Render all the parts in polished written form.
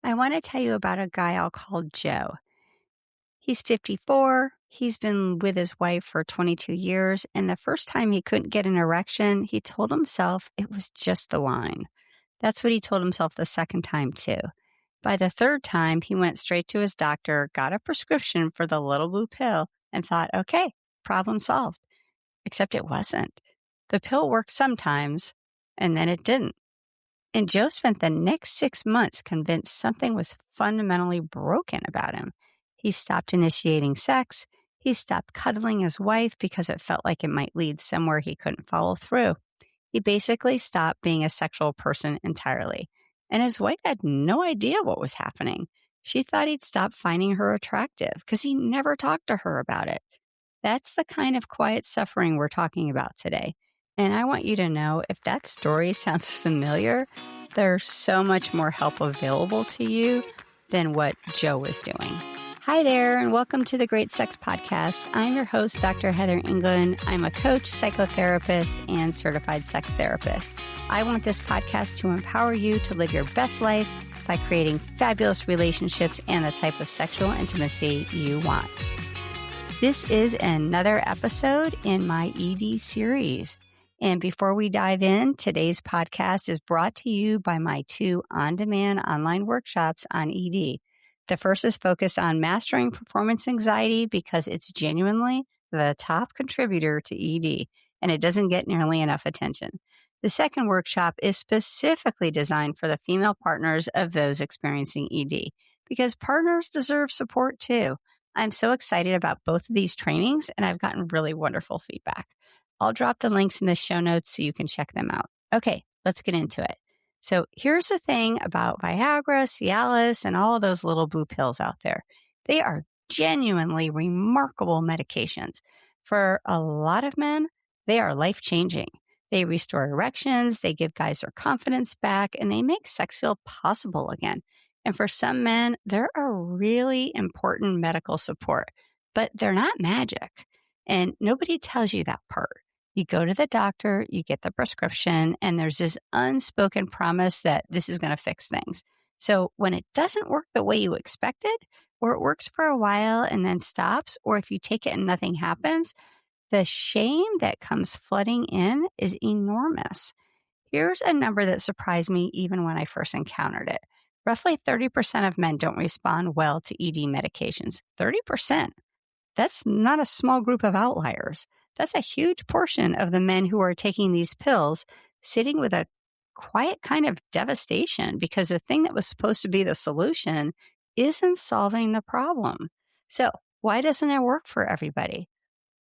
I want to tell you about a guy I'll call Joe. He's 54. He's been with his wife for 22 years. And the first time he couldn't get an erection, he told himself it was just the wine. That's what he told himself the second time, too. By the third time, he went straight to his doctor, got a prescription for the little blue pill, and thought, okay, problem solved. Except it wasn't. The pill worked sometimes, and then it didn't. And Joe spent the next 6 months convinced something was fundamentally broken about him. He stopped initiating sex. He stopped cuddling his wife because it felt like it might lead somewhere he couldn't follow through. He basically stopped being a sexual person entirely. And his wife had no idea what was happening. She thought he'd stopped finding her attractive because he never talked to her about it. That's the kind of quiet suffering we're talking about today. And I want you to know if that story sounds familiar, there's so much more help available to you than what Joe was doing. Hi there, and welcome to the Great Sex Podcast. I'm your host, Dr. Heather England. I'm a coach, psychotherapist, and certified sex therapist. I want this podcast to empower you to live your best life by creating fabulous relationships and the type of sexual intimacy you want. This is another episode in my ED series. And before we dive in, today's podcast is brought to you by my 2 on-demand online workshops on ED. The first is focused on mastering performance anxiety because it's genuinely the top contributor to ED, and it doesn't get nearly enough attention. The second workshop is specifically designed for the female partners of those experiencing ED, because partners deserve support too. I'm so excited about both of these trainings, and I've gotten really wonderful feedback. I'll drop the links in the show notes so you can check them out. Okay, let's get into it. So here's the thing about Viagra, Cialis, and all of those little blue pills out there. They are genuinely remarkable medications. For a lot of men, they are life-changing. They restore erections, they give guys their confidence back, and they make sex feel possible again. And for some men, they're a really important medical support, but they're not magic. And nobody tells you that part. You go to the doctor, you get the prescription, and there's this unspoken promise that this is going to fix things. So when it doesn't work the way you expected, or it works for a while and then stops, or if you take it and nothing happens, the shame that comes flooding in is enormous. Here's a number that surprised me even when I first encountered it. Roughly 30% of men don't respond well to ED medications. 30%. That's not a small group of outliers. That's a huge portion of the men who are taking these pills sitting with a quiet kind of devastation because the thing that was supposed to be the solution isn't solving the problem. So why doesn't it work for everybody?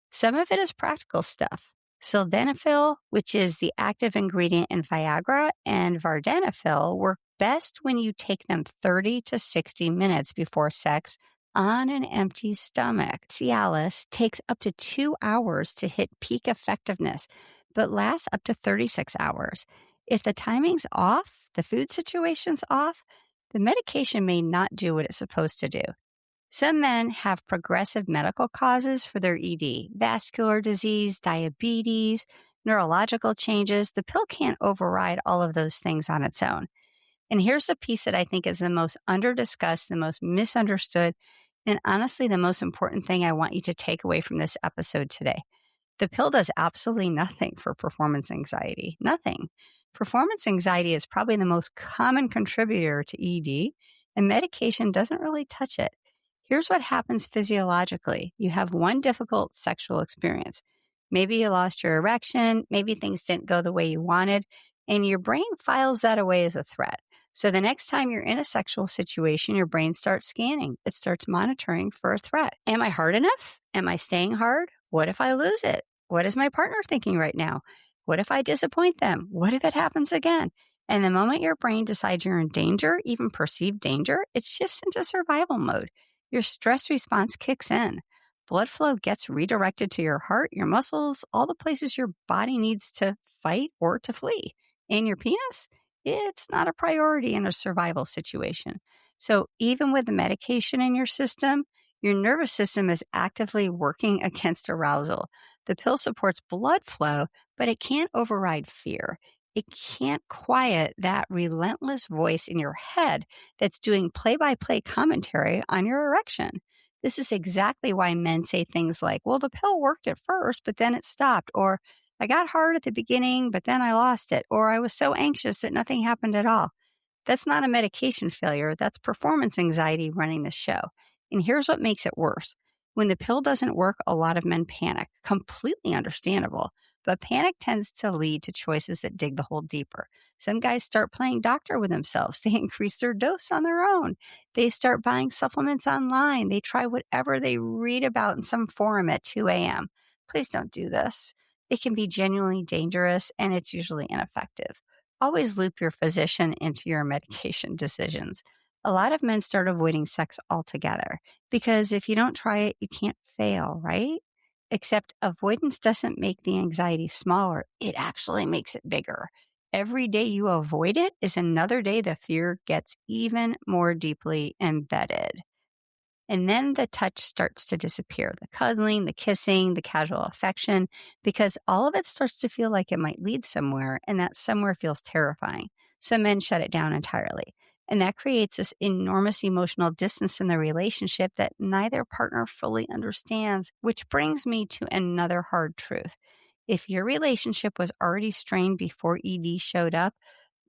Some of it is practical stuff. Sildenafil, which is the active ingredient in Viagra, and vardenafil work best when you take them 30 to 60 minutes before sex on an empty stomach. Cialis takes up to 2 hours to hit peak effectiveness, but lasts up to 36 hours. If the timing's off, the food situation's off, the medication may not do what it's supposed to do. Some men have progressive medical causes for their ED, vascular disease, diabetes, neurological changes. The pill can't override all of those things on its own. And here's the piece that I think is the most under-discussed, the most misunderstood, and honestly, the most important thing I want you to take away from this episode today. The pill does absolutely nothing for performance anxiety. Nothing. Performance anxiety is probably the most common contributor to ED, and medication doesn't really touch it. Here's what happens physiologically. You have one difficult sexual experience. Maybe you lost your erection, maybe things didn't go the way you wanted, and your brain files that away as a threat. So the next time you're in a sexual situation, your brain starts scanning. It starts monitoring for a threat. Am I hard enough? Am I staying hard? What if I lose it? What is my partner thinking right now? What if I disappoint them? What if it happens again? And the moment your brain decides you're in danger, even perceived danger, it shifts into survival mode. Your stress response kicks in. Blood flow gets redirected to your heart, your muscles, all the places your body needs to fight or to flee. And your penis? It's not a priority in a survival situation. So even with the medication in your system, your nervous system is actively working against arousal. The pill supports blood flow, but it can't override fear. It can't quiet that relentless voice in your head that's doing play by play commentary on your erection. This is exactly why men say things like, well, the pill worked at first, but then it stopped. Or I got hard at the beginning, but then I lost it. Or I was so anxious that nothing happened at all. That's not a medication failure. That's performance anxiety running the show. And here's what makes it worse. When the pill doesn't work, a lot of men panic. Completely understandable. But panic tends to lead to choices that dig the hole deeper. Some guys start playing doctor with themselves. They increase their dose on their own. They start buying supplements online. They try whatever they read about in some forum at 2 a.m. Please don't do this. It can be genuinely dangerous and it's usually ineffective. Always loop your physician into your medication decisions. A lot of men start avoiding sex altogether because if you don't try it, you can't fail, right? Except avoidance doesn't make the anxiety smaller. It actually makes it bigger. Every day you avoid it is another day the fear gets even more deeply embedded. And then the touch starts to disappear, the cuddling, the kissing, the casual affection, because all of it starts to feel like it might lead somewhere, and that somewhere feels terrifying. So men shut it down entirely. And that creates this enormous emotional distance in the relationship that neither partner fully understands, which brings me to another hard truth. If your relationship was already strained before ED showed up,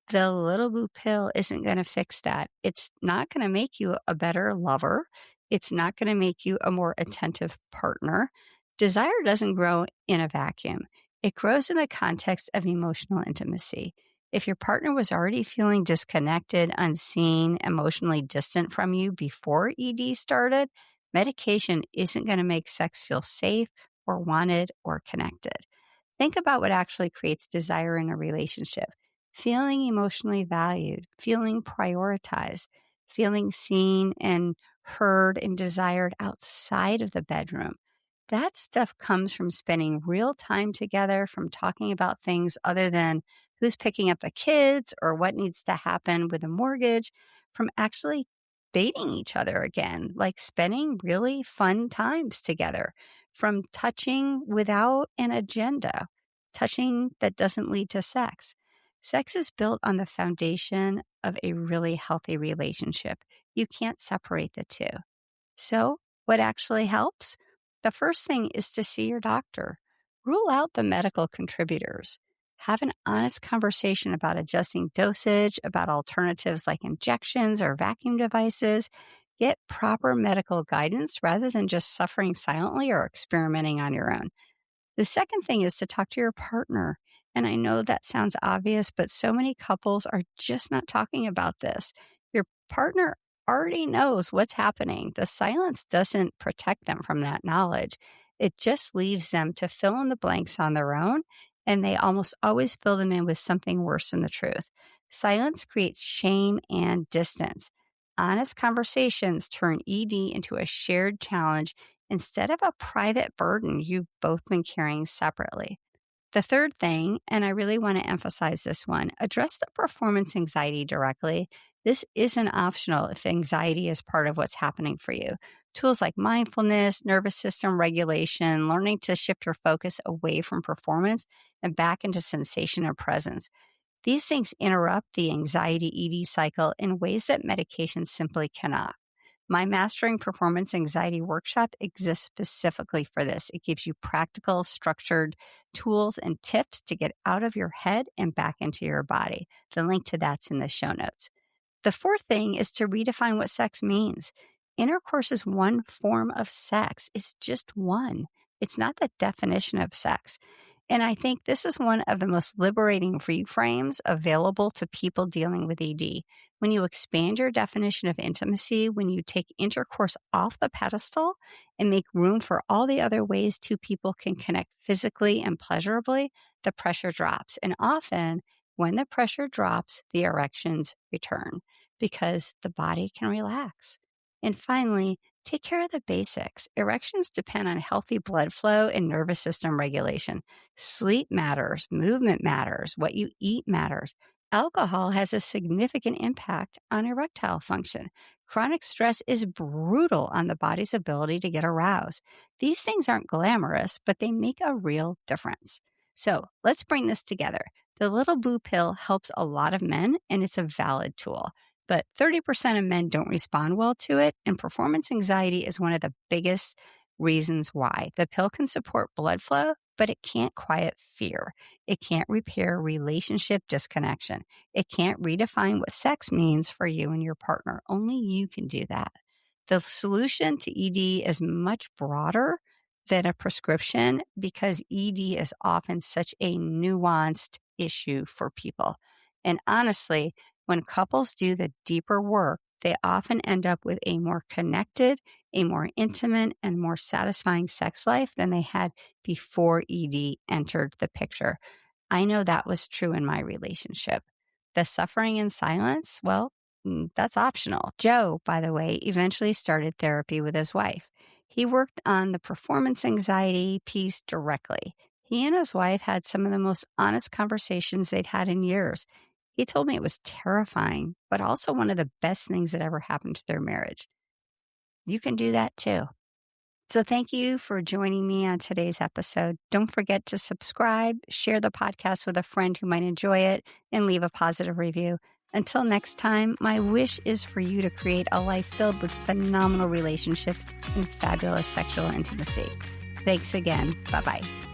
the little blue pill isn't going to fix that. It's not going to make you a better lover. It's not going to make you a more attentive partner. Desire doesn't grow in a vacuum. It grows in the context of emotional intimacy. If your partner was already feeling disconnected, unseen, emotionally distant from you before ED started, medication isn't going to make sex feel safe or wanted or connected. Think about what actually creates desire in a relationship. Feeling emotionally valued, feeling prioritized, feeling seen and heard and desired outside of the bedroom. That stuff comes from spending real time together, from talking about things other than who's picking up the kids or what needs to happen with a mortgage, from actually dating each other again, like spending really fun times together, from touching without an agenda, touching that doesn't lead to sex. Sex is built on the foundation of a really healthy relationship. You can't separate the two. So, what actually helps? The first thing is to see your doctor. Rule out the medical contributors. Have an honest conversation about adjusting dosage, about alternatives like injections or vacuum devices. Get proper medical guidance rather than just suffering silently or experimenting on your own. The second thing is to talk to your partner. And I know that sounds obvious, but so many couples are just not talking about this. Your partner already knows what's happening. The silence doesn't protect them from that knowledge. It just leaves them to fill in the blanks on their own, and they almost always fill them in with something worse than the truth. Silence creates shame and distance. Honest conversations turn ED into a shared challenge instead of a private burden you've both been carrying separately. The third thing, and I really want to emphasize this one, address the performance anxiety directly. This isn't optional if anxiety is part of what's happening for you. Tools like mindfulness, nervous system regulation, learning to shift your focus away from performance and back into sensation and presence. These things interrupt the anxiety ED cycle in ways that medication simply cannot. My Mastering Performance Anxiety workshop exists specifically for this. It gives you practical, structured tools and tips to get out of your head and back into your body. The link to that's in the show notes. The fourth thing is to redefine what sex means. Intercourse is one form of sex. It's just one. It's not the definition of sex. And I think this is one of the most liberating reframes available to people dealing with ED. When you expand your definition of intimacy, when you take intercourse off the pedestal and make room for all the other ways two people can connect physically and pleasurably, the pressure drops. And often, when the pressure drops, the erections return because the body can relax. And finally, take care of the basics. Erections depend on healthy blood flow and nervous system regulation. Sleep matters, movement matters, what you eat matters. Alcohol has a significant impact on erectile function. Chronic stress is brutal on the body's ability to get aroused. These things aren't glamorous, but they make a real difference. So let's bring this together. The little blue pill helps a lot of men, and it's a valid tool. But 30% of men don't respond well to it, and performance anxiety is one of the biggest reasons why. The pill can support blood flow, but it can't quiet fear. It can't repair relationship disconnection. It can't redefine what sex means for you and your partner. Only you can do that. The solution to ED is much broader than a prescription because ED is often such a nuanced issue for people. And honestly, when couples do the deeper work, they often end up with a more connected, a more intimate, and more satisfying sex life than they had before ED entered the picture. I know that was true in my relationship. The suffering in silence, well, that's optional. Joe, by the way, eventually started therapy with his wife. He worked on the performance anxiety piece directly. He and his wife had some of the most honest conversations they'd had in years. He told me it was terrifying, but also one of the best things that ever happened to their marriage. You can do that too. So thank you for joining me on today's episode. Don't forget to subscribe, share the podcast with a friend who might enjoy it, and leave a positive review. Until next time, my wish is for you to create a life filled with phenomenal relationships and fabulous sexual intimacy. Thanks again. Bye-bye.